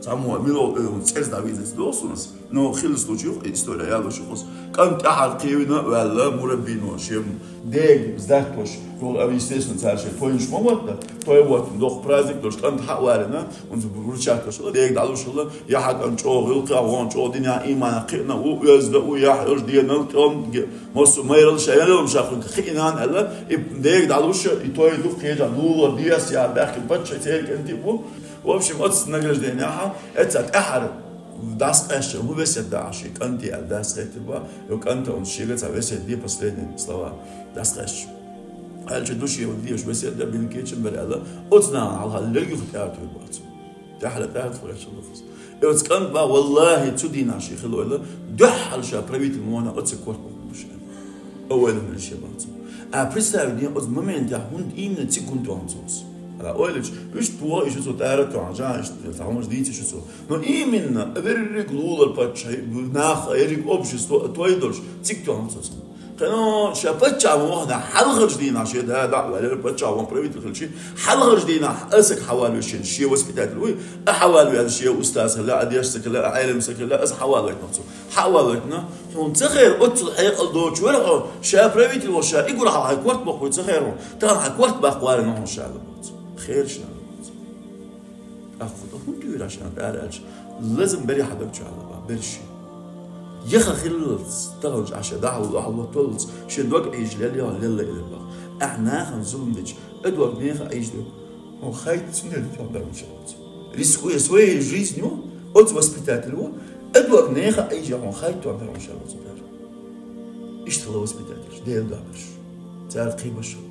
Само мило церс Давид's دوسونس نو خلص لوجيو история يلا شخص كان تحت قيونا ولا مربينو شيم ديج زدتوش هو естественно царше поинш момента то вот doch праздник дош كان حوالنا und برشاك شو ديج دالو شو يا حق انچو غلقا وان چو دنيا ايمان قنا ويزد ويا حرج دينا كم مس ميرل شيلهم شاخن خينان الا ديج دالو شو يتوي دو قيجا نور دياس يا باخي باتش تيك انت بو وبشم أتصل نجلجدينها أتت أحد داس أشر هو بس يدعشي كنتي على داس غيتبا لو كنت أون شيء قصة بس يدي بس لين سلوا داس غش هل جدوشي ودي وش بس يدا بينكيتش بريالا أتصنع على هاللقي في تأتي الوقت تحلى تأتي فريش اللفظ يوتس كنت با والله تودي ناشي خلوا إلا دحل شا بريت المونا أتسكوت مش أول من الشباب أبريستار دي أز ممن تهون إيمن تكون توانزوس على أولش إيش توا إيش سو تعرف عجان إيش تعمل جديد إيش سو نو إيمن أبرر جلول الباتش ناخ إيريك أوبش تو يدرش تيك تو هنسوس كانوا شابتش عم واحدة حلقة جديدة عشان ده دعوة للباتش عم بريفيت كل شيء حلقة جديدة أسك حوالي شيء وسبيتات الوي أحوالي هذا الشيء أستاذ لا أديش سك لا عالم سك لا أس حواليتنا حواليتنا هون تغير أطل حياة الدوتش ولا شاب بريفيت الوشاء يقول على حكوات بقول تغيرون ترى حكوات بقوال إنه شاب خير شنو أخذ هم تقول عشان تعرفش لازم بري حدا بتشعل برشي يخا خلص ترج عشان دعوة الله تولز شدوق إيج للي ولا إلى بق إحنا خنزوم دج أدوق نيخا إيج ده وخايت سنة تفضل إن شاء الله ريسكو يسوي جيز نيو أوت وسبيتات الو أدوق نيخا إيج وخايت تفضل إن شاء الله إيش تلو وسبيتات ده دابش تعرف قيمة شو